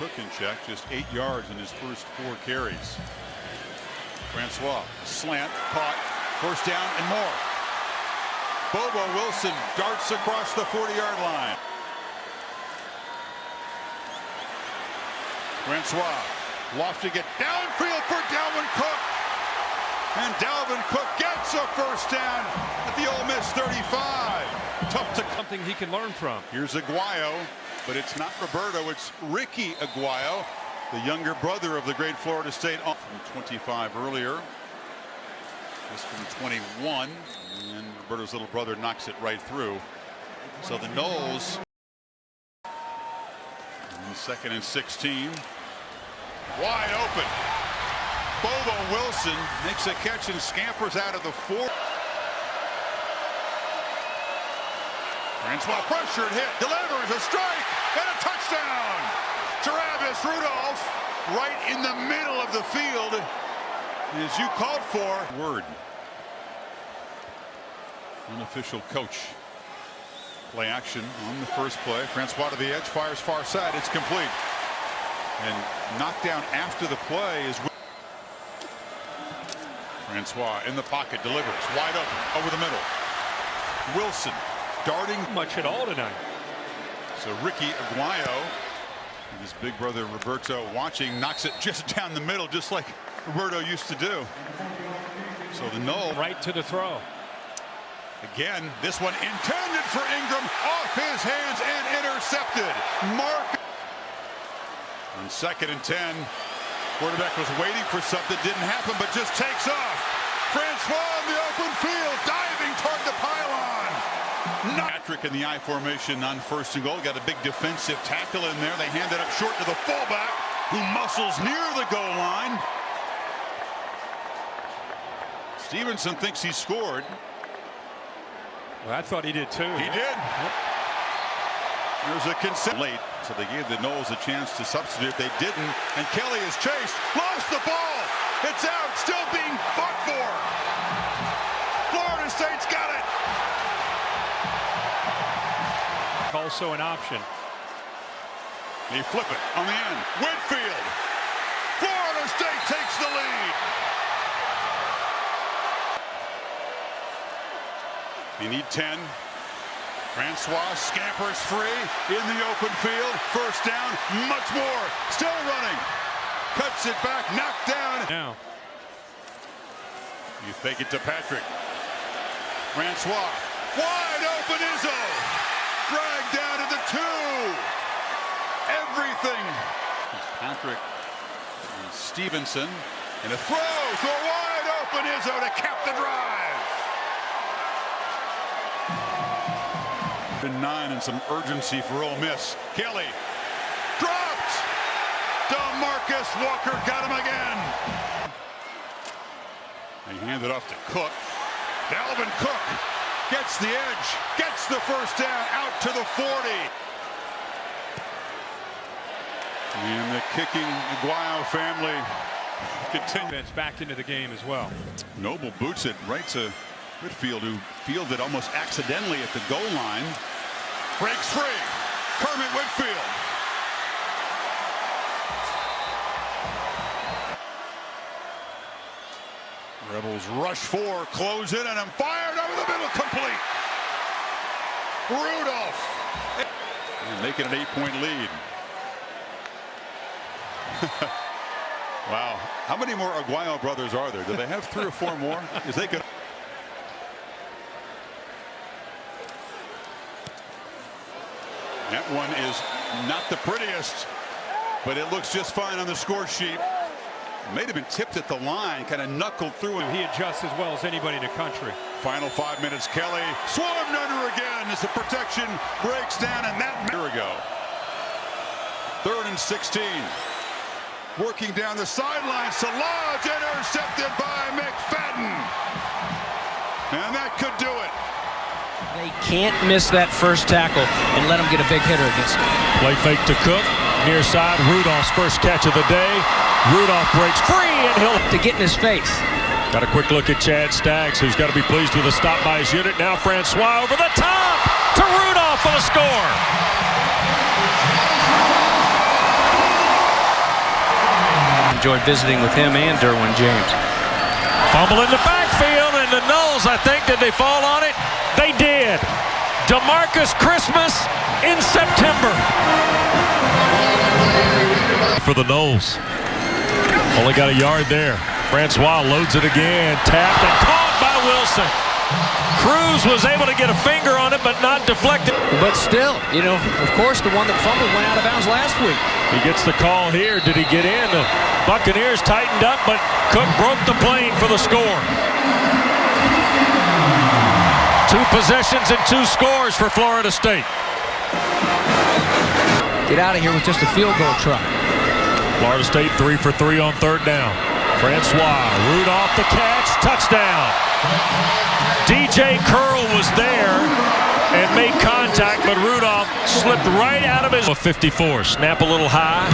Cook in check, just 8 yards in his first 4 carries. Francois, slant, caught, first down and more. Bobo Wilson darts across the 40-yard line. Francois lofting it downfield for Dalvin Cook. And Dalvin Cook gets a first down at the Ole Miss 35. Tough to something he can learn from. Here's Aguayo, but it's not Roberto, it's Ricky Aguayo, the younger brother of the great Florida State. From 25 earlier. This from 21. And Roberto's little brother knocks it right through. So the Noles. And 2nd and 16. Wide open. Bobo Wilson makes a catch and scampers out of the 4. Francois pressured, hit, delivers a strike, and a touchdown. Travis Rudolph right in the middle of the field, as you called for. Word. Unofficial coach. Play action on the first play. Francois to the edge, fires far side. It's complete. And knockdown after the play is Francois in the pocket, delivers wide open over the middle. Wilson darting Much at all tonight. So Ricky Aguayo, his big brother Roberto watching, knocks it just down the middle, just like Roberto used to do. So the Noles Right to the throw. Again, this one intended for Ingram, off his hands and intercepted. Mark on 2nd and 10. Quarterback was waiting for something, didn't happen, but just takes off. Francois in the open field, diving toward the pylon. Patrick in the I formation on 1st and goal. Got a big defensive tackle in there. They hand it up short to the fullback, who muscles near the goal line. Stevenson thinks he scored. Well, I thought he did too. He did. Yep. There's a consent late, so they gave the Noles a chance to substitute. They didn't, and Kelly is chased, lost the ball. It's out, still being fought for. Florida State's got it. Also an option. They flip it on the end. Whitfield. Florida State takes the lead. They need 10. Francois scampers free in the open field. First down, much more. Still running. Cuts it back, knocked down. Now. You fake it to Patrick. Francois. Wide open Izzo. Dragged down to the 2. Everything. Patrick and Stevenson. And a throw to a wide open Izzo to cap the drive. 9 and some urgency for Ole Miss. Kelly dropped. DeMarcus Walker got him again. They hand it off to Cook. Dalvin Cook gets the edge, gets the first down out to the 40. And the kicking Aguayo family continues. Back into the game as well. Noble boots it right to Whitfield, who fielded almost accidentally at the goal line. Breaks free. Kermit Whitfield. Rebels rush 4, close in, and I'm fired over the middle, complete. Rudolph. And making an 8-point lead. Wow. How many more Aguayo brothers are there? Do they have 3 or 4 more? Is they could. That one is not the prettiest, but it looks just fine on the score sheet. May have been tipped at the line, kind of knuckled through him. He adjusts as well as anybody in the country. Final 5 minutes. Kelly swarmed under again as the protection breaks down, and that year ago. 3rd and 16. Working down the sideline. Salage intercepted by McFadden. And that could do it. They can't miss that first tackle and let him get a big hitter against him. Play fake to Cook. Near side, Rudolph's first catch of the day. Rudolph breaks free, and he'll To get in his face. got a quick look at Chad Staggs, who's got to be pleased with the stop by his unit. Now Francois over the top to Rudolph for the score. enjoyed visiting with him and Derwin James. Fumble in the backfield, and the Noles, I think, did they fall on it? They did. DeMarcus Christmas in September. For the Noles. Only got a yard there. Francois loads it again. Tapped and caught by Wilson. Cruz was able to get a finger on it, but not deflected. But still, you know, of course, the one that fumbled went out of bounds last week. He gets the call here. Did he get in? The Buccaneers tightened up, but Cook broke the plane for the score. 2 possessions and 2 scores for Florida State. Get out of here with just a field goal try. Florida State 3 for 3 on 3rd down. Francois, Rudolph the catch, touchdown. DJ Curl was there and made contact, but Rudolph slipped right out of his 54. Snap a little high.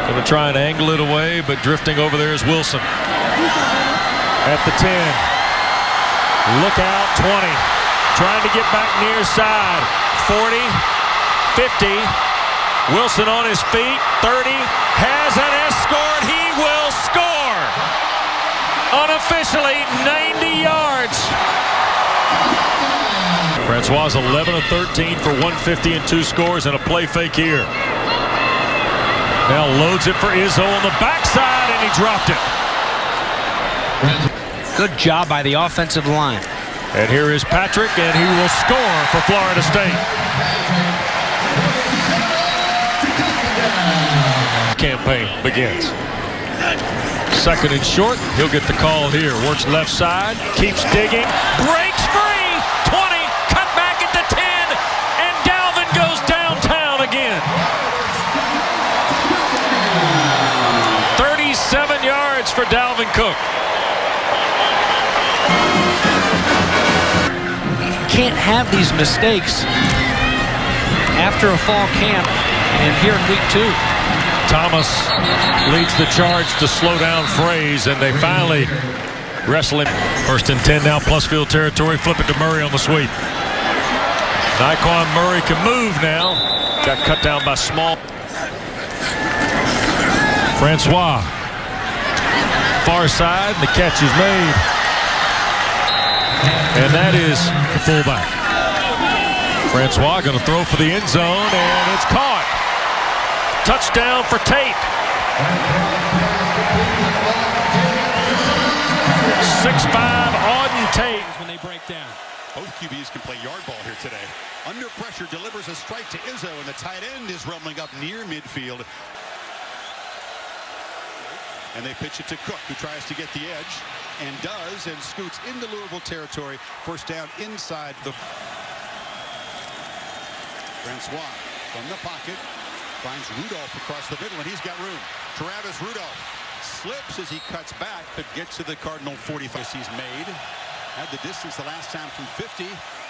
Going to try and angle it away, but drifting over there is Wilson. At the 10. Look out, 20. Trying to get back near side. 40, 50. Wilson on his feet. 30. Has an escort. He will score. Unofficially, 90 yards. Francois 11 of 13 for 150 and 2 scores and a play fake here. Now loads it for Izzo on the backside, and he dropped it. Good job by the offensive line. And here is Patrick, and he will score for Florida State. Campaign begins. 2nd and short. He'll get the call here. Works left side. Keeps digging. Breaks free. 20. Cut back at the 10. And Dalvin goes downtown again. 37 yards for Dalvin Cook. Can't have these mistakes after a fall camp and here in week 2. Thomas leads the charge to slow down Fraze, and they finally wrestle him. 1st and 10 now, plus field territory. Flip it to Murray on the sweep. Nyquan Murray can move now. Got cut down by Small. Francois. Far side, and the catch is made. And that is the fullback. Francois going to throw for the end zone, and it's caught. Touchdown for Tate. 6'5", Auden Tate. When they break down. Both QBs can play yard ball here today. Under pressure, delivers a strike to Izzo, and the tight end is rumbling up near midfield. And they pitch it to Cook, who tries to get the edge, and does, and scoots into Louisville territory. 1st down inside the... Francois from the pocket. Finds Rudolph across the middle, and he's got room. Travis Rudolph slips as he cuts back, but gets to the Cardinal 45. He's made. Had the distance the last time from 50,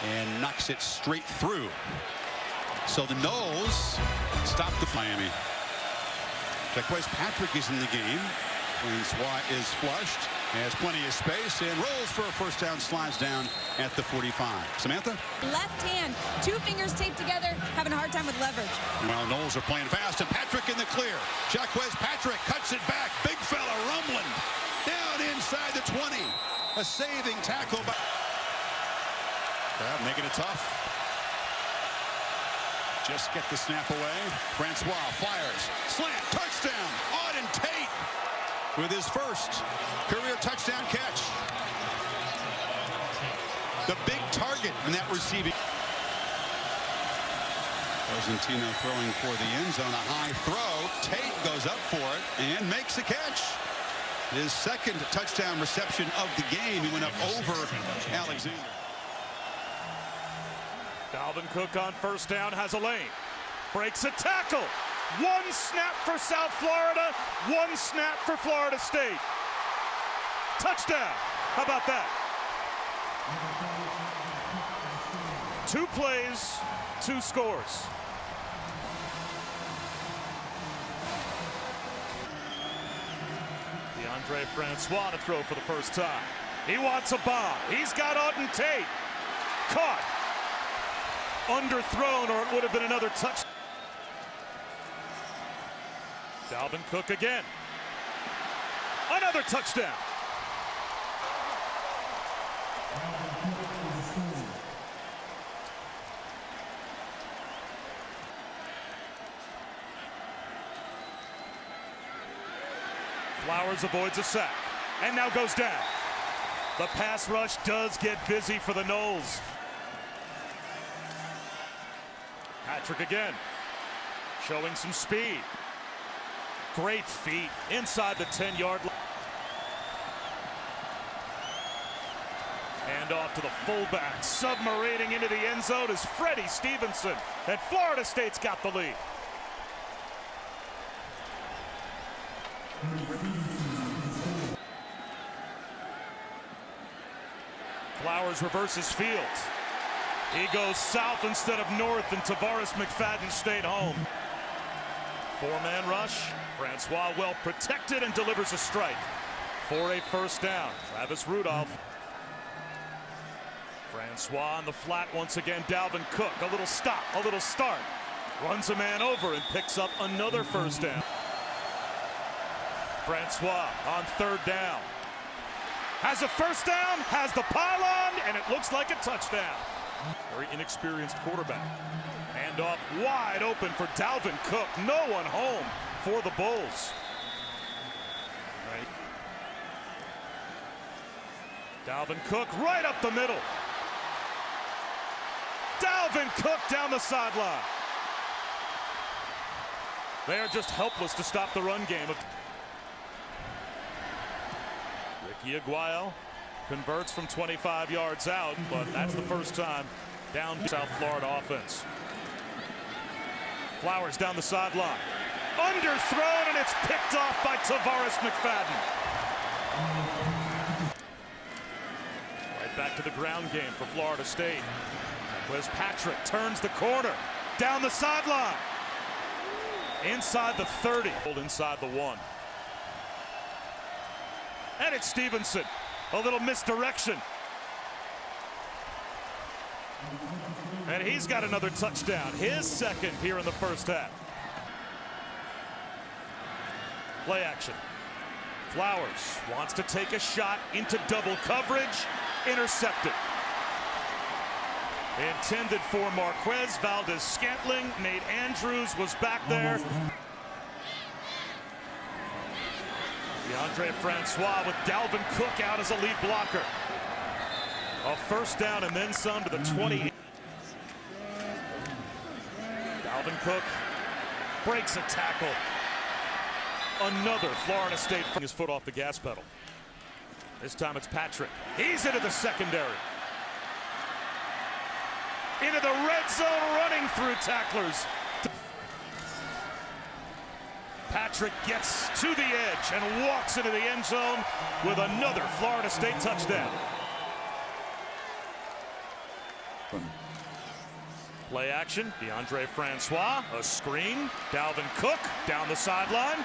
and knocks it straight through. So the Noles stop the Miami. Jaquez Patrick is in the game. Francois is flushed, has plenty of space, and rolls for a 1st down, slides down at the 45. Samantha? Left hand, 2 fingers taped together, having a hard time with leverage. Well, Noles are playing fast, and Patrick in the clear. Jaquez Patrick cuts it back. Big fella rumbling. Down inside the 20. A saving tackle by... making it tough. Just get the snap away. Francois fires. Slant. Touchdown. Auden Tate with his 1st career touchdown catch. The big target in that receiving. Cosentino throwing for the end zone. A high throw. Tate goes up for it and makes the catch. His 2nd touchdown reception of the game. He went up over Alexander. Dalvin Cook on 1st down has a lane. Breaks a tackle. 1 snap for South Florida. 1 snap for Florida State. Touchdown. How about that? 2 plays, 2 scores. DeAndre Francois to throw for the 1st time. He wants a bomb. He's got Auden Tate. Caught. Underthrown, or it would have been another touch. Dalvin Cook again. Another touchdown. Flowers avoids a sack and now goes down. The pass rush does get busy for the Noles. Patrick again, showing some speed. Great feet inside the 10-yard line. Hand off to the fullback, submarining into the end zone is Freddie Stevenson, and Florida State's got the lead. Flowers reverses field. He goes south instead of north, and Tavares McFadden stayed home. Four-man rush. Francois well protected and delivers a strike for a first down. Travis Rudolph. Francois on the flat once again. Dalvin Cook. A little stop, a little start. Runs a man over and picks up another first down. Francois on third down. Has a first down, has the pylon, and it looks like a touchdown. Very inexperienced quarterback. Hand off wide open for Dalvin Cook. No one home for the Bulls. Right. Dalvin Cook right up the middle. Dalvin Cook down the sideline. They are just helpless to stop the run game. Ricky Aguayo converts from 25 yards out, but that's the first time down South Florida offense. Flowers down the sideline. Underthrown, and it's picked off by Tavares McFadden. Right back to the ground game for Florida State. Wes Patrick turns the corner. Down the sideline. Inside the 30. Inside the 1. And it's Stevenson. A little misdirection. And he's got another touchdown. His second here in the first half. Play action. Flowers wants to take a shot into double coverage. Intercepted. Intended for Marquez Valdez-Scantling. Nate Andrews was back there. DeAndre Francois with Dalvin Cook out as a lead blocker. A first down and then some to the 20. Dalvin Cook breaks a tackle. Another Florida State his foot off the gas pedal. This time it's Patrick. He's into the secondary. Into the red zone, running through tacklers. Patrick gets to the edge and walks into the end zone with another Florida State touchdown. Play action, DeAndre Francois, a screen. Dalvin Cook down the sideline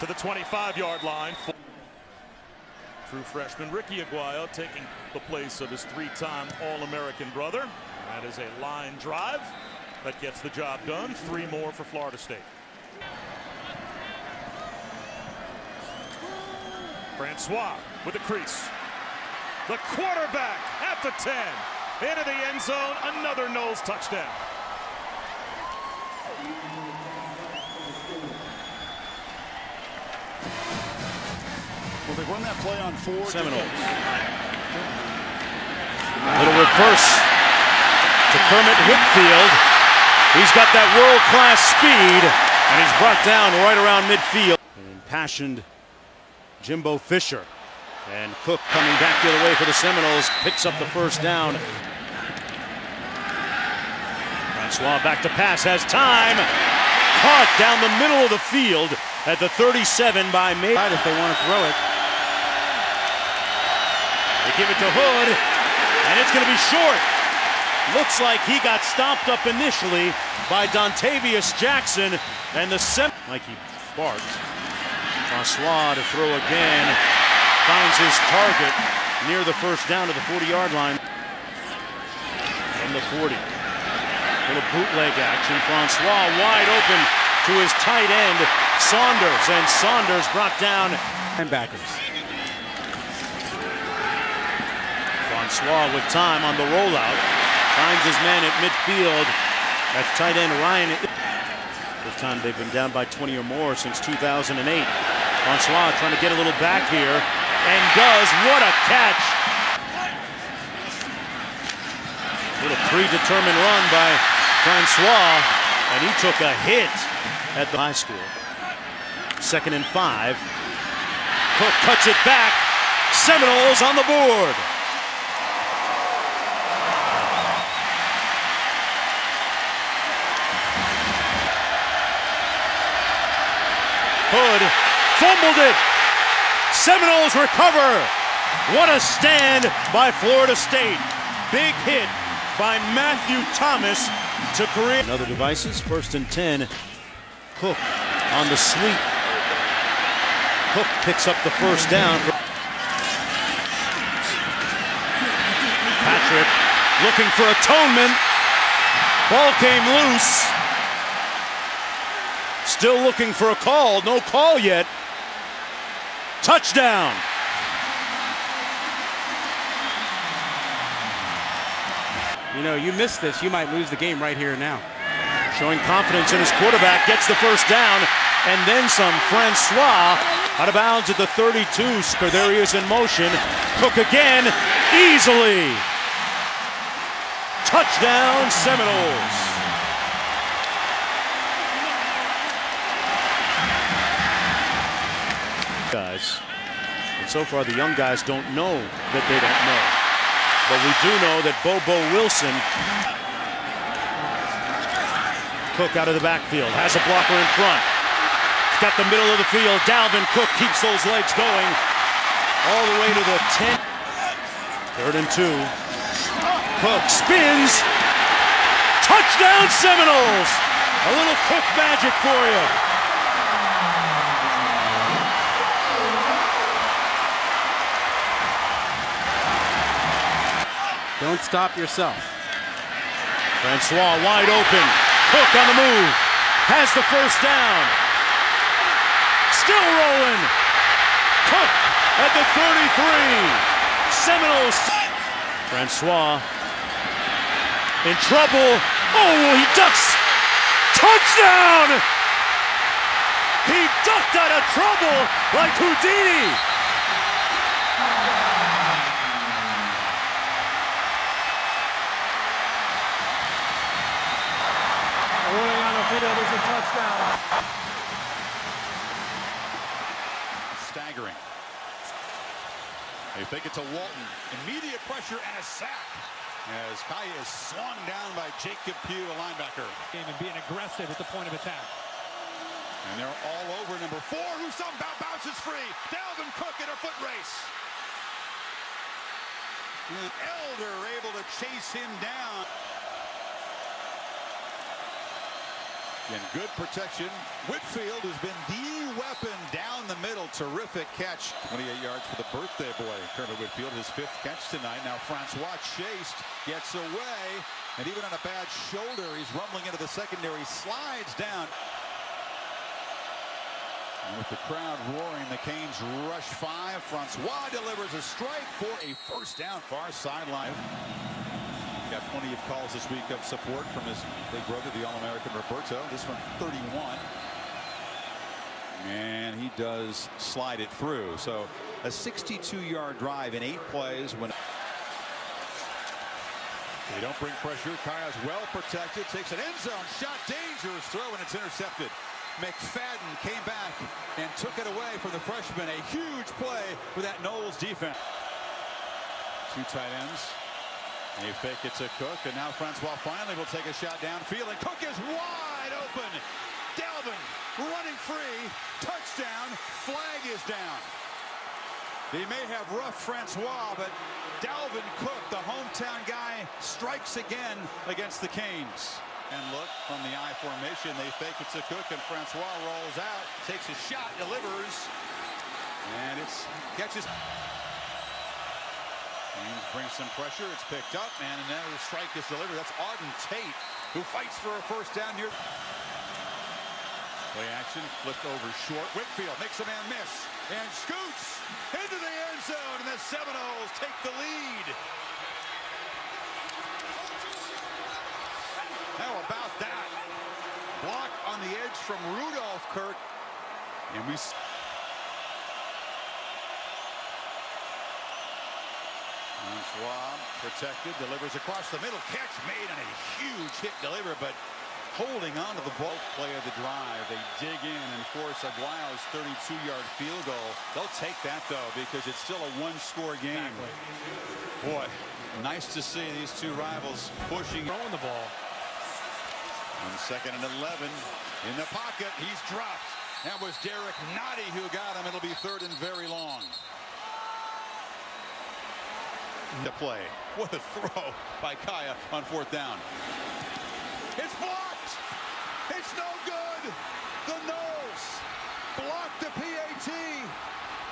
to the 25-yard line. True freshman Ricky Aguayo taking the place of his three-time All-American brother. That is a line drive that gets the job done. 3 more for Florida State. Francois with the crease. The quarterback at the 10. Into the end zone, another Noles touchdown. Well, they run that play on 4. Seminoles. Little reverse to Kermit Whitfield. He's got that world-class speed, and he's brought down right around midfield. An impassioned Jimbo Fisher. And Cook coming back the other way for the Seminoles, picks up the first down. Francois back to pass, has time. Caught down the middle of the field at the 37 by May. If they want to throw it. They give it to Hood, and it's going to be short. Looks like he got stopped up initially by Dontavius Jackson, and the Mikey barked. Francois to throw again. Finds his target near the first down to the 40-yard line. From the 40. Little bootleg action. Francois wide open to his tight end, Saunders. And Saunders brought down Linebackers. Francois with time on the rollout. Finds his man at midfield. That's tight end Ryan. First time they've been down by 20 or more since 2008. Francois trying to get a little back here. And does. What a catch. A little predetermined run by Francois. And he took a hit at the high school. 2nd and 5. Cook cuts it back. Seminoles on the board. Hood fumbled it. Seminoles recover. What a stand by Florida State. Big hit by Matthew Thomas to create. Another devices. 1st and 10. Cook on the sweep. Cook picks up the first down. Patrick looking for atonement. Ball came loose. Still looking for a call. No call yet. Touchdown. You know, you miss this, you might lose the game right here and now. Showing confidence in his quarterback. Gets the first down. And then some. Francois out of bounds at the 32. There he is in motion. Cook again. Easily. Touchdown Seminoles. Guys. And so far the young guys don't know that they don't know. But we do know that Bobo Wilson. Cook out of the backfield. Has a blocker in front. He's got the middle of the field. Dalvin Cook keeps those legs going. All the way to the 10. 3rd and 2. Cook spins. Touchdown Seminoles. A little Cook magic for you. Don't stop yourself. Francois wide open. Cook on the move. Has the first down. Still rolling. Cook at the 33. Seminoles. Francois in trouble. Oh, he ducks. Touchdown! He ducked out of trouble like Houdini. Rolling on the field is a touchdown. Staggering. They think it's a Walton. Immediate pressure and a sack. As Kaya is swung down by Jacob Pugh, a linebacker. And being aggressive at the point of attack. And they're all over number 4, who somehow bounces free. Dalvin Cook in a foot race. And Elder able to chase him down. Again, good protection. Whitfield has been the weapon down the middle. Terrific catch. 28 yards for the birthday boy. Kermit Whitfield, his 5th catch tonight. Now Francois chased, gets away, and even on a bad shoulder, he's rumbling into the secondary, slides down. And with the crowd roaring, the Canes rush 5. Francois delivers a strike for a first down, far sideline. Got plenty of calls this week of support from his big brother, the All-American Roberto. This one, 31. And he does slide it through. So a 62-yard drive in 8 plays. When they don't bring pressure, Kaya's well protected. Takes an end zone shot. Dangerous throw, and it's intercepted. McFadden came back and took it away from the freshman. A huge play for that Noles defense. 2 tight ends. They fake it to Cook, and now Francois finally will take a shot downfield, and Cook is wide open. Dalvin running free. Touchdown. Flag is down. They may have roughed Francois, but Dalvin Cook, the hometown guy, strikes again against the Canes. And look, from the I formation, they fake it to Cook, and Francois rolls out, takes a shot, delivers, and it's catches. Canes bring some pressure, it's picked up, and another strike is delivered. That's Auden Tate, who fights for a first down here. Play action, flipped over short. Whitfield makes a man miss and scoots into the end zone, and the Seminoles take the lead. How about that? Block on the edge from Rudolph, Kirk. And we... Schwab protected, delivers across the middle. Catch made on a huge hit deliver, but holding on to the ball. Play of the drive. They dig in and force Aguayo's 32-yard field goal. They'll take that, though, because it's still a one-score game. Exactly. Boy, nice to see these two rivals pushing. Throwing the ball. On 2nd and 11. In the pocket, he's dropped. That was Derek Nottie who got him. It'll be 3rd and very long. To play. What a throw by Kaya on 4th down. It's blocked. It's no good. The nose blocked the PAT.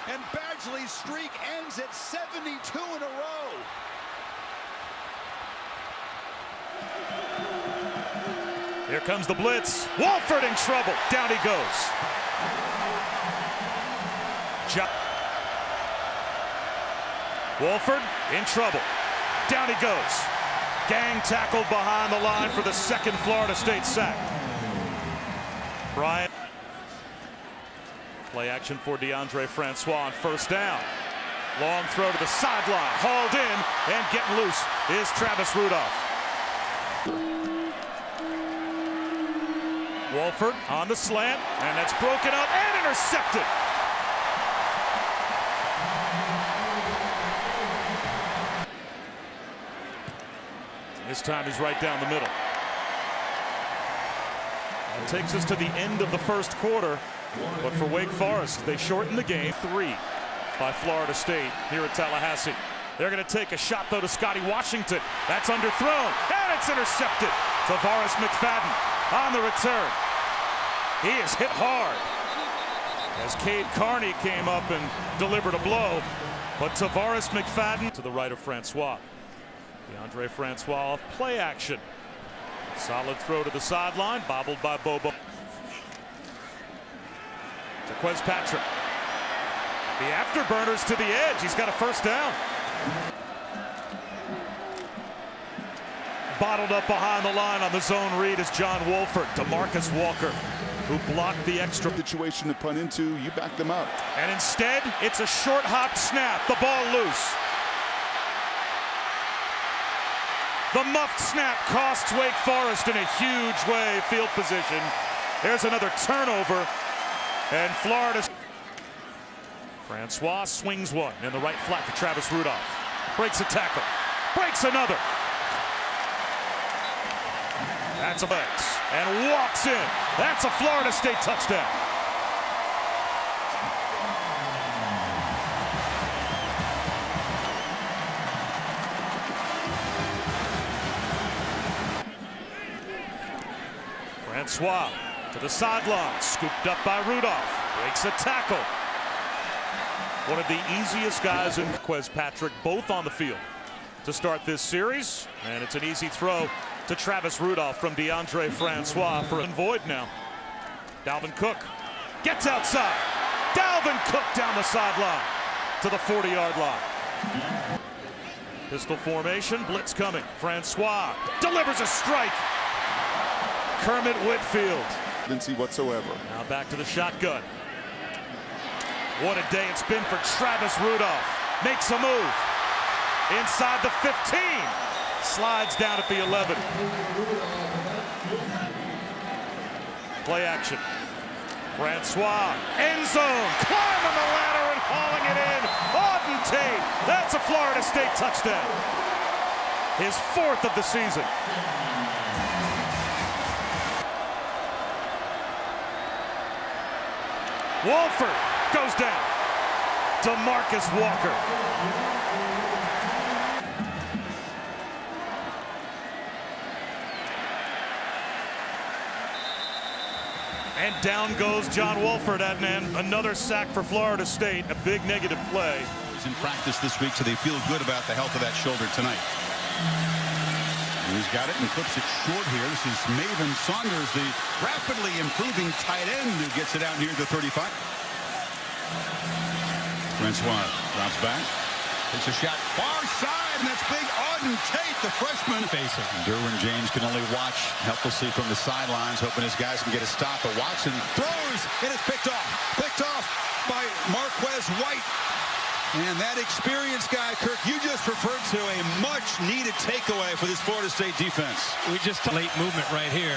And Badgley's streak ends at 72 in a row. Here comes the blitz. Wolford in trouble. Down he goes. Wolford in trouble. Down he goes. Gang tackled behind the line for the 2nd Florida State sack. Bryant. Play action for DeAndre Francois on 1st down. Long throw to the sideline. Hauled in and getting loose is Travis Rudolph. Wolford on the slant, and that's broken up and intercepted. This time he's right down the middle. That takes us to the end of the 1st quarter, but for Wake Forest, they shorten the game. 3 by Florida State here at Tallahassee. They're going to take a shot, though, to Scotty Washington. That's underthrown, and it's intercepted. Tavares McFadden on the return. He is hit hard as Cade Carney came up and delivered a blow, but Tavares McFadden to the right of Francois. DeAndre Francois off play action. Solid throw to the sideline, bobbled by Bobo. Jaquez Patrick. The afterburners to the edge. He's got a 1st down. Bottled up behind the line on the zone read is John Wolford. DeMarcus Walker, who blocked the extra situation to punt into. You back them up. And instead, it's a short hop snap. The ball loose. The muffed snap costs Wake Forest in a huge way field position. There's another turnover, and Florida. Francois swings one in the right flat for Travis Rudolph. Breaks a tackle. Breaks another. That's a bounce and walks in. That's a Florida State touchdown. Francois to the sideline, scooped up by Rudolph, breaks a tackle. One of the easiest guys in Jaquez Patrick, both on the field to start this series, and it's an easy throw to Travis Rudolph from DeAndre Francois for a void now. Dalvin Cook gets outside. Dalvin Cook down the sideline to the 40-yard line. Pistol formation, blitz coming. Francois delivers a strike. Kermit Whitfield. Didn't see whatsoever. Now back to the shotgun. What a day it's been for Travis Rudolph. Makes a move. Inside the 15. Slides down at the 11. Play action. Francois. End zone. Climbing the ladder and hauling it in. Auden Tate. That's a Florida State touchdown. His 4th of the season. Wolford goes down. DeMarcus Walker. And down goes John Wolford, and another sack for Florida State. A big negative play. He's in practice this week, so they feel good about the health of that shoulder tonight. He's got it and clips it short here. This is Maven Saunders, the rapidly improving tight end who gets it out near the 35. Francois drops back. Takes a shot far side, and that's big. Auden Tate, the freshman. Facing. Derwin James can only watch helplessly from the sidelines, hoping his guys can get a stop. But Watson throws, and it's picked off. Picked off by Marquez White. And that experienced guy, Kirk, you just referred to a much-needed takeaway for this Florida State defense. We just late movement right here.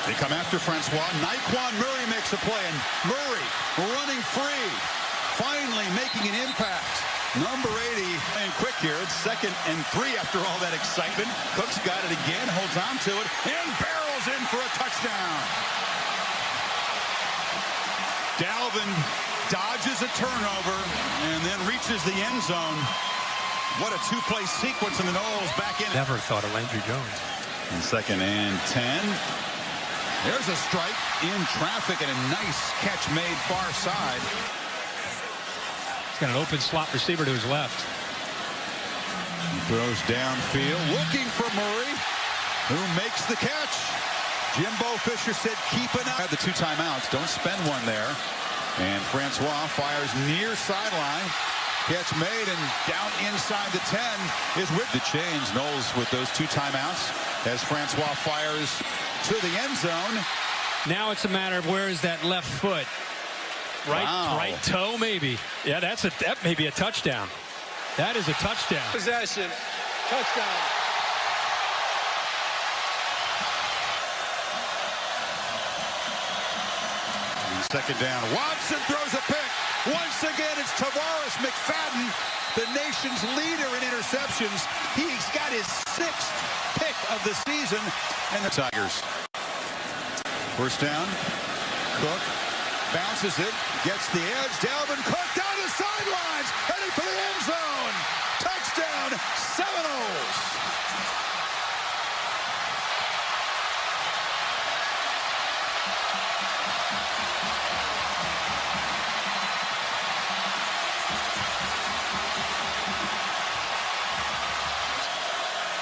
They come after Francois. Naquan Murray makes a play, and Murray running free, finally making an impact. Number 80 and quick here. It's 2nd and 3 after all that excitement. Cook's got it again, holds on to it, and barrels in for a touchdown. Dalvin dodges a turnover and then reaches the end zone. What a two-play sequence, and the Noles back in. Never thought of Landry Jones. And 2nd and 10. There's a strike in traffic and a nice catch made far side. He's got an open slot receiver to his left. He throws downfield, looking for Murray, who makes the catch. Jimbo Fisher said keep an eye. The 2 timeouts, don't spend one there. And Francois fires near sideline. Catch made, and down inside the 10 is with the change. Knowles with those 2 timeouts as Francois fires to the end zone. Now it's a matter of where is that left foot? Right toe, maybe. Yeah, that may be a touchdown. That is a touchdown. Possession. Touchdown. And 2nd down. Watson throws a pick. Once again, it's Tavares McFadden, the nation's leader in interceptions. He's got his 6th pick of the season. And the Tigers. 1st down. Cook bounces it, gets the edge. Dalvin Cook down the sidelines, heading for the end zone. Touchdown, Seminoles.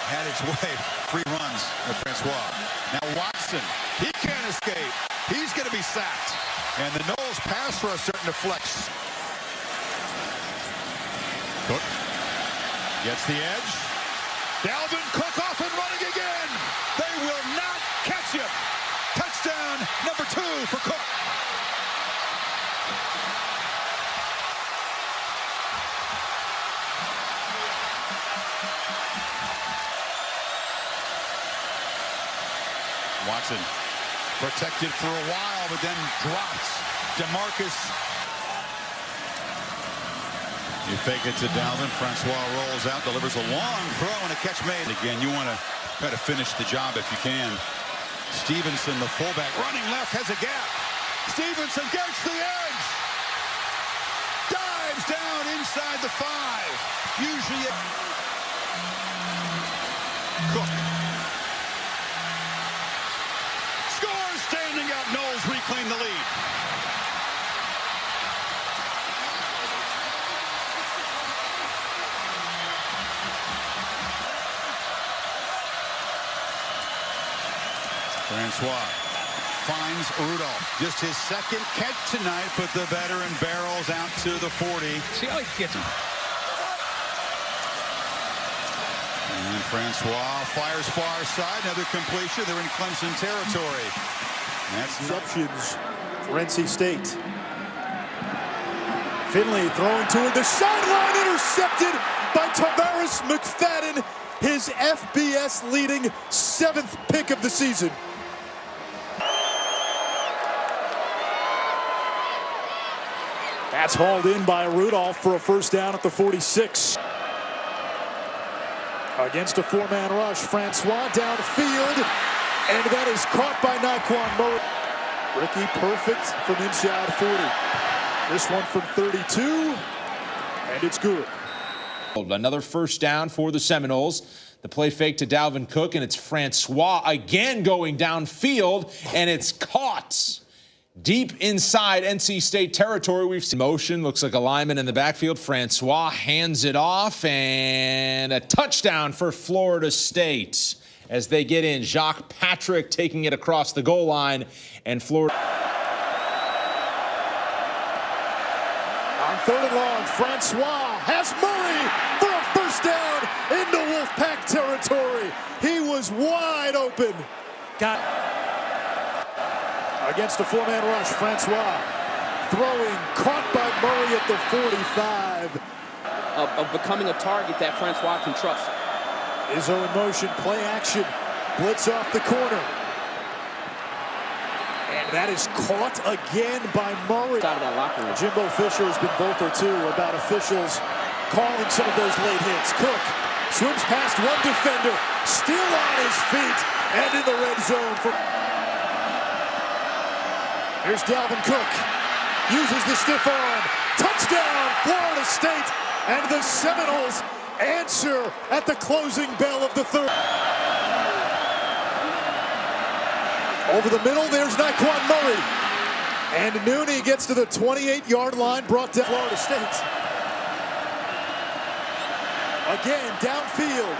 Had its way. 3 runs of Francois. Now Watson, he can't escape. He's going to be sacked. And the Noles pass rush starting to flex. Cook gets the edge. Dalvin Cook off and running again. They will not catch him. Touchdown number 2 for Cook. Watson protected for a while, but then drops. DeMarcus. You fake it to Dalvin. Francois rolls out, delivers a long throw, and a catch made. Again, you want to try to finish the job if you can. Stevenson, the fullback, running left, has a gap. Stevenson gets the edge. Dives down inside the 5. Usually Cook. Standing up, Knowles reclaim the lead. Francois finds Rudolph. Just his 2nd catch tonight, but the veteran barrels out to the 40. See how he gets him. And Francois fires far side. Another completion. They're in Clemson territory. That's interceptions for NC State. Finley throwing toward the sideline, intercepted by Tavares McFadden, his FBS leading 7th pick of the season. That's hauled in by Rudolph for a 1st down at the 46. Against a 4-man rush, Francois downfield. And that is caught by Naquan Murray. Ricky perfect from inside 40. This one from 32, and it's good. Another 1st down for the Seminoles. The play fake to Dalvin Cook, and it's Francois again going downfield, and it's caught. Deep inside NC State territory, we've seen motion. Looks like a lineman in the backfield. Francois hands it off, and a touchdown for Florida State as they get in. Jacques Patrick taking it across the goal line, and Florida. On 3rd and long, Francois has Murray for a first down into Wolfpack territory. He was wide open. Against a 4-man rush, Francois throwing, caught by Murray at the 45. Of becoming a target that Francois can trust. Izzo in motion, play action, blitz off the corner. And that is caught again by Murray. Out of that locker room. Jimbo Fisher has been vocal too about officials calling some of those late hits. Cook swims past one defender, still on his feet, and in the red zone for... Here's Dalvin Cook, uses the stiff arm, touchdown, Florida State, and the Seminoles answer at the closing bell of the 3rd. Over the middle, there's Naquan Murray, and Nooney gets to the 28-yard line, brought down Florida State. Again, downfield,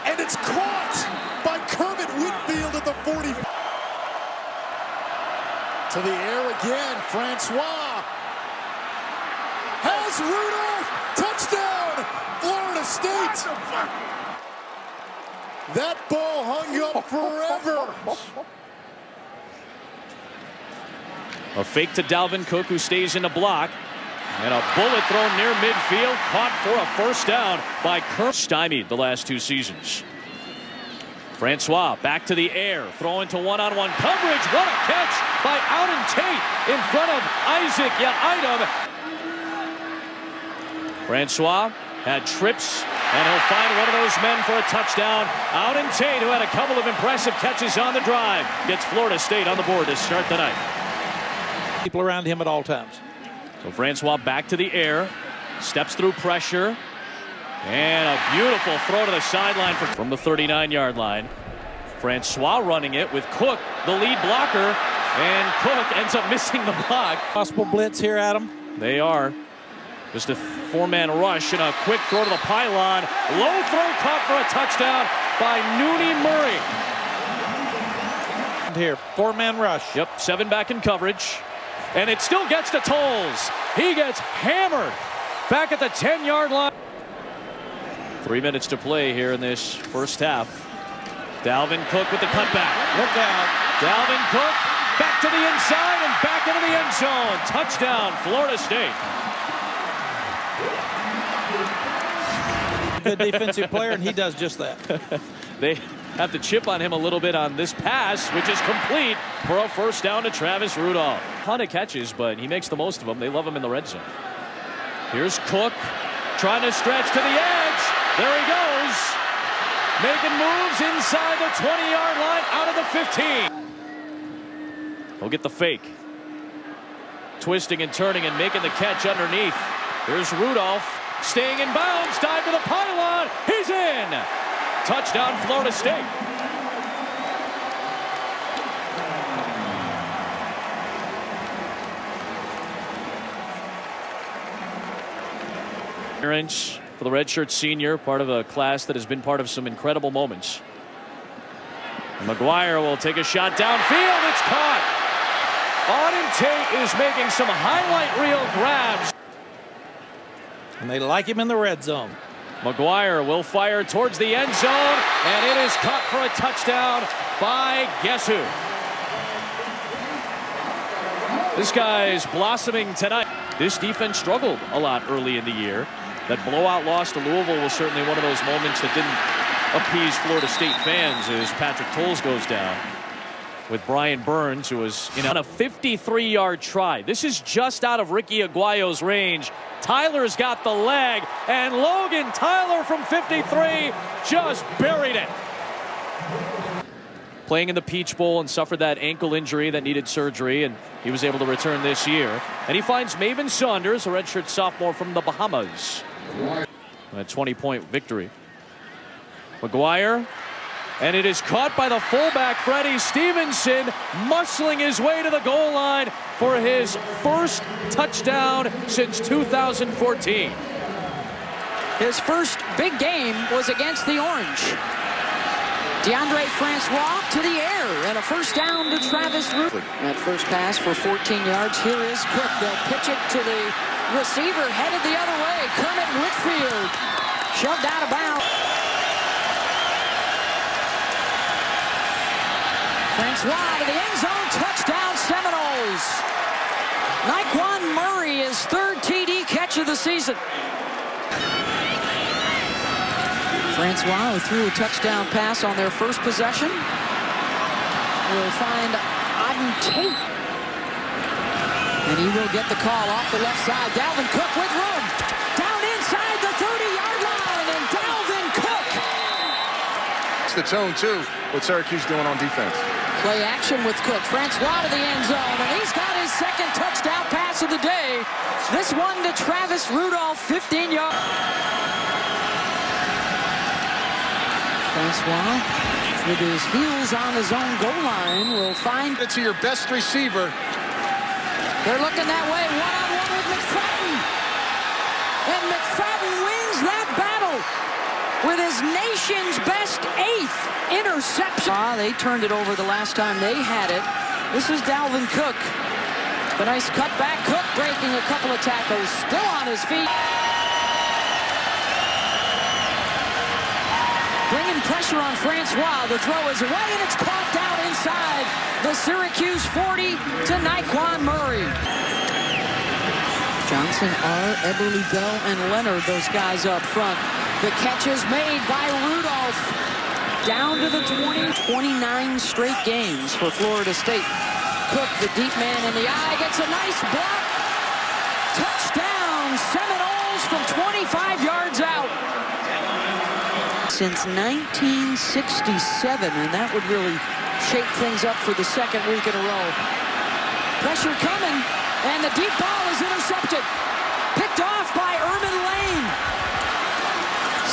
and it's caught by Kermit Whitfield at the 40. To the air again, Francois has Rudolph, touchdown, Florida State. That ball hung up forever. A fake to Dalvin Cook, who stays in the block. And a bullet thrown near midfield, caught for a first down by Kerr. Stymied the last 2 seasons. Francois back to the air, throwing to one-on-one coverage. What a catch by Auden Tate in front of Isaac Yiadom. Francois had trips, and he'll find one of those men for a touchdown. Auden Tate, who had a couple of impressive catches on the drive, gets Florida State on the board to start the night. People around him at all times. So Francois back to the air, steps through pressure. And a beautiful throw to the sideline from the 39-yard line. Francois running it with Cook, the lead blocker, and Cook ends up missing the block. Possible blitz here, Adam. They are. Just a 4-man rush and a quick throw to the pylon. Low throw caught for a touchdown by Nooney Murray. Here, 4-man rush. Yep, 7 back in coverage. And it still gets to Tolles. He gets hammered back at the 10-yard line. 3 minutes to play here in this first half. Dalvin Cook with the cutback. Look out. Dalvin Cook back to the inside and back into the end zone. Touchdown, Florida State. Good defensive player, and he does just that. They have to chip on him a little bit on this pass, which is complete for a first down to Travis Rudolph. Ton of catches, but he makes the most of them. They love him in the red zone. Here's Cook trying to stretch to the edge. There he goes. Making moves inside the 20-yard line, out of the 15. He'll get the fake. Twisting and turning and making the catch underneath. Here's Rudolph staying in bounds. Dive to the pylon. He's in. Touchdown, Florida State. Appearance for the redshirt senior, part of a class that has been part of some incredible moments. McGuire will take a shot downfield. It's caught. Auden Tate is making some highlight reel grabs. And they like him in the red zone. McGuire will fire towards the end zone, and it is caught for a touchdown by guess who? This guy's blossoming tonight. This defense struggled a lot early in the year. That blowout loss to Louisville was certainly one of those moments that didn't appease Florida State fans as Patrick Tolles goes down. With Brian Burns, who was on a 53-yard try. This is just out of Ricky Aguayo's range. Tyler's got the leg, and Logan Tyler from 53 just buried it. Playing in the Peach Bowl and suffered that ankle injury that needed surgery, and he was able to return this year. And he finds Maven Saunders, a redshirt sophomore from the Bahamas. A 20-point victory. McGuire and it is caught by the fullback, Freddie Stevenson, muscling his way to the goal line for his first touchdown since 2014. His first big game was against the Orange. DeAndre Francois to the air, and a first down to Travis Rudolph. That first pass for 14 yards. Here is Cook. They'll pitch it to the receiver, headed the other way. Kermit Whitfield shoved out of bounds. Francois to the end zone. Touchdown, Seminoles. Nyquan Murray, his third TD catch of the season. Francois, who threw a touchdown pass on their first possession, will find Auden Tate. And he will get the call off the left side. Dalvin Cook with room. Down inside the 30-yard line, and Dalvin Cook. It's the tone, too, what Syracuse doing on defense. Play action with Cook. Francois to the end zone, and he's got his second touchdown pass of the day. This one to Travis Rudolph, 15 yards. Francois, with his heels on his own goal line, will find it to your best receiver. They're looking that way, one-on-one with McFadden. And McFadden wins that battle with his nation's best 8th interception. They turned it over the last time they had it. This is Dalvin Cook. A nice cutback. Cook breaking a couple of tackles, still on his feet. Bringing pressure on Francois. The throw is away, and it's caught down inside the Syracuse 40 to Nyquan Murray. Johnson, R, Eberle, Bell, and Leonard, those guys up front. The catch is made by Rudolph. Down to the 29 straight games for Florida State. Cook, the deep man in the eye, gets a nice block. Touchdown, Seminoles from 25 yards out. Since 1967, and that would really shake things up for the second week in a row. Pressure coming, and the deep ball is intercepted. Picked off by Ermin Lane.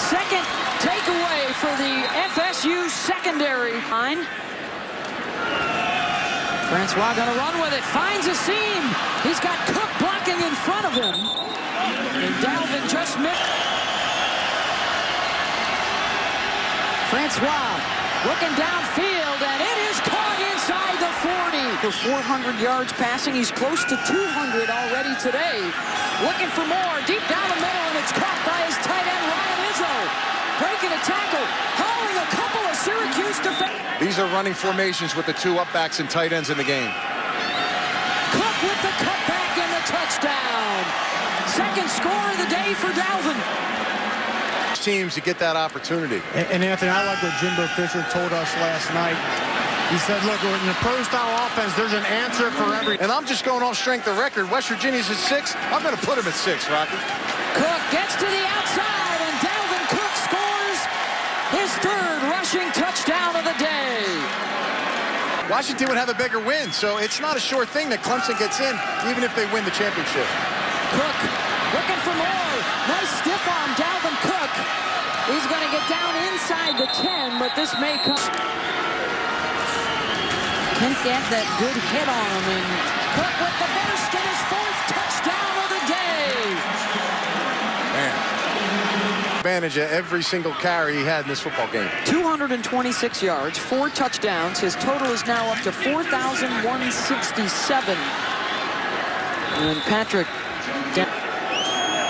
Second takeaway for the FSU secondary line. Francois gonna run with it, finds a seam. He's got Cook blocking in front of him. And Dalvin just missed. Francois looking downfield, and it is caught inside the 40. For 400 yards passing, he's close to 200 already today. Looking for more, deep down the middle, and it's caught by his tight end, Ryan Izzo. Breaking a tackle, hauling a couple of Syracuse defenders. These are running formations with the 2 upbacks and tight ends in the game. Cook with the cutback and the touchdown. Second score of the day for Dalvin. Teams to get that opportunity. And Anthony, I like what Jimbo Fisher told us last night. He said, look, in the pro-style offense, there's an answer for every... And I'm just going off strength of record. West Virginia's at 6. I'm going to put him at 6, Rocky. Cook gets to the outside, and Dalvin Cook scores his third rushing touchdown of the day. Washington would have a bigger win, so it's not a sure thing that Clemson gets in, even if they win the championship. Cook looking for more. Nice stiff arm, Dalvin Cook. He's going to get down inside the 10, but this may come. Can't get that good hit on him, and Cook with the burst and his 4th touchdown of the day. Man. Advantage of every single carry he had in this football game. 226 yards, 4 touchdowns. His total is now up to 4,167. And Patrick,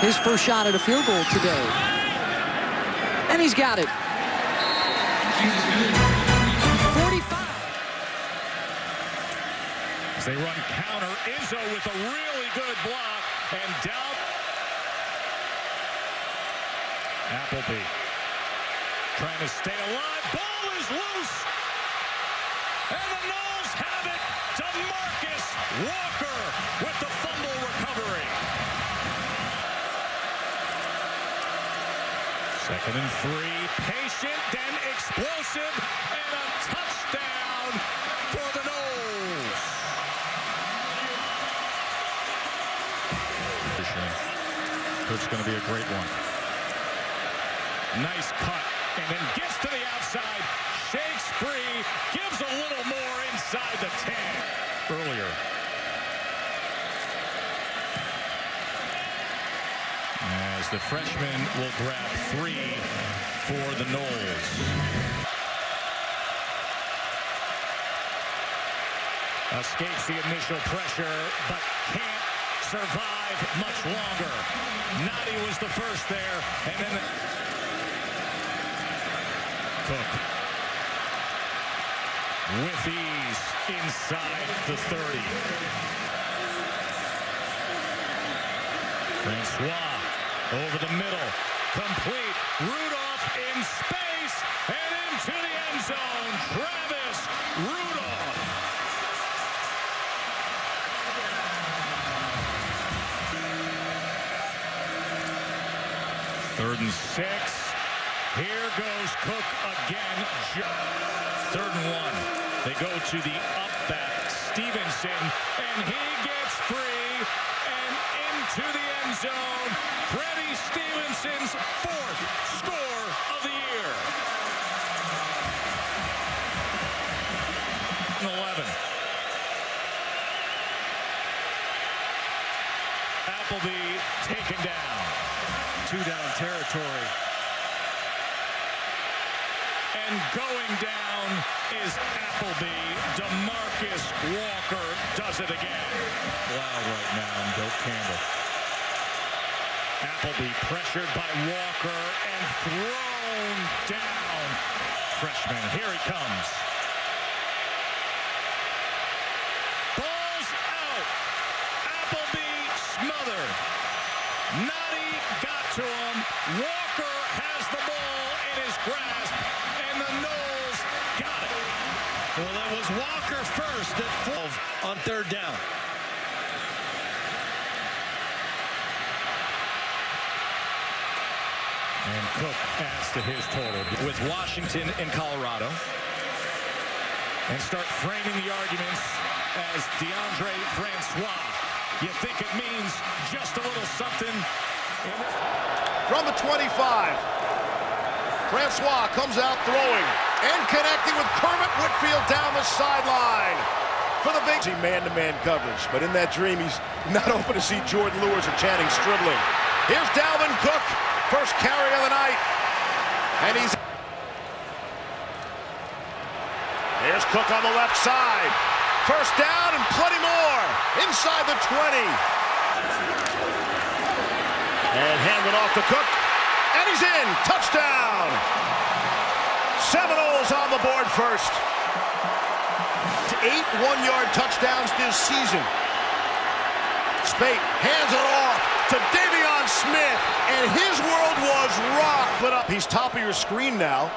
his first shot at a field goal today. And he's got it. 45. As they run counter, Izzo with a really good block, and down. Appleby trying to stay alive. Ball is loose. And the Noles have it. DeMarcus Walker with the fumble recovery. 2nd and 3. Patient, then explosive, and a touchdown for the Noles. It's going to be a great one. Nice cut, and then gets to the outside, shakes free, gives a little more inside the 10. Earlier. As the freshman will grab 3 for the Noles. Escapes the initial pressure, but can't survive much longer. Nadi was the first there, and then Cook with ease inside the 30. Francois over the middle, complete. Rudolph in space and into the end zone. Travis Rudolph. Third and 6. Here goes Cook again. 3rd and 1. They go to the up back, Stevenson, and he gets free and into the end zone. Freddie Stevenson's 4th score of the year. 11. Appleby taken down. 2-down territory. And going down is Appleby. DeMarcus Walker does it again. Loud right now in Doak Campbell. Appleby pressured by Walker and thrown down. Freshman, here he comes. Ball's out. Appleby smothered. Nadi got to him. Walker has the ball in his grasp, and the Noles got it. Well, that was Walker first at 12 on 3rd down. And Cook adds to his total With Washington and Colorado. and start framing the arguments as DeAndre Francois. You think it means just a little something? From the 25, Francois comes out throwing and connecting with Kermit Whitfield down the sideline for the big man-to-man coverage. But in that dream, he's not open to see Jordan Lewis or Channing Stribling. Here's Dalvin Cook, first carry of the night, and there's Cook on the left side. First down and plenty more inside the 20. And handed off to Cook, and he's in. Touchdown. Seminoles on the board first. 8 one-yard touchdowns this season. Spate hands it off to Davion Smith, and his world was rocked. Lit up. He's top of your screen now.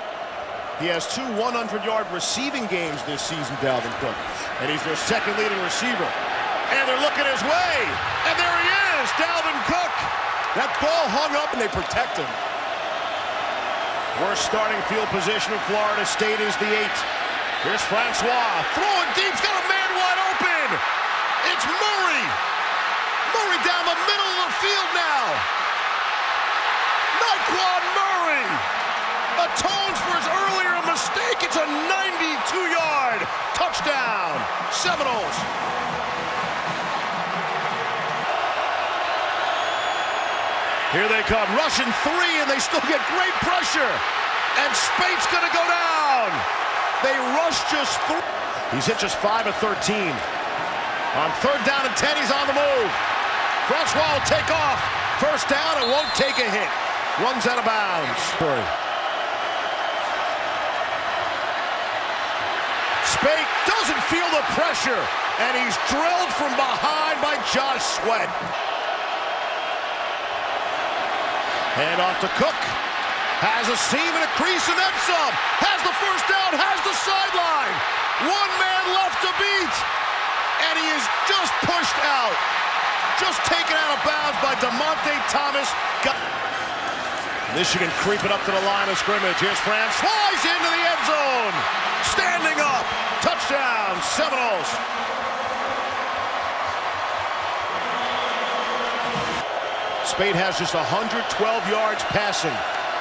He has 2 100-yard receiving games this season, Dalvin Cook. And he's their second leading receiver. And they're looking his way. And there he is, Dalvin Cook. That ball hung up and they protect him. Worst starting field position of Florida State is the 8. Here's Francois throwing deep. He's got a man wide open. It's Murray. Murray down the middle of the field now. Naquan Murray atones for his earlier mistake. It's a 92-yard touchdown. Seminoles. Here they come, rushing 3, and they still get great pressure. And Spate's gonna go down. They rush just 3. He's hit just 5 of 13. On 3rd down and 10, he's on the move. Francois will take off. First down and won't take a hit. Runs out of bounds. Spate doesn't feel the pressure, and he's drilled from behind by Josh Sweat. Hand off to Cook. Has a seam and a crease and then some. Has the first down, has the sideline. 1 man left to beat. And he is just pushed out. Just taken out of bounds by DeMonte Thomas. Michigan creeping up to the line of scrimmage. Here's Francois into the end zone. Standing up. Touchdown, Seminoles. Spate has just 112 yards passing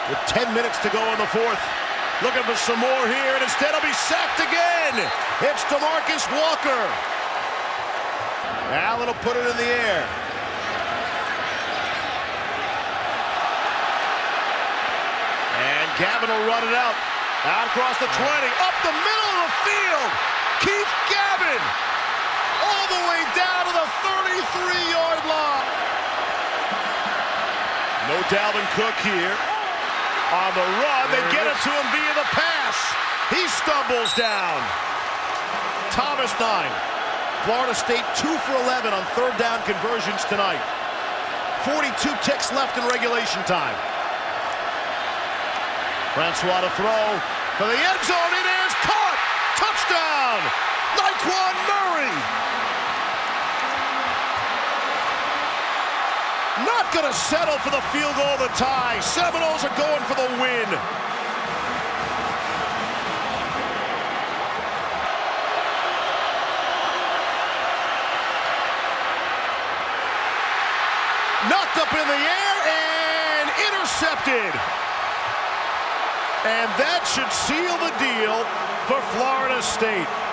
with 10 minutes to go in the 4th. Looking for some more here, and instead he'll be sacked again. It's DeMarcus Walker. Allen will put it in the air. And Gavin will run it out. Out across the 20, up the middle of the field. Keith Gavin all the way down to the 33-yard line. No Dalvin Cook here. On the run, they get it to him via the pass. He stumbles down. Thomas 9. Florida State 2 for 11 on third down conversions tonight. 42 ticks left in regulation time. Francois to throw for the end zone. It is caught. Touchdown. Nyquan Murray. Not going to settle for the field goal of the tie. Seminoles are going for the win. Knocked up in the air and intercepted. And that should seal the deal for Florida State.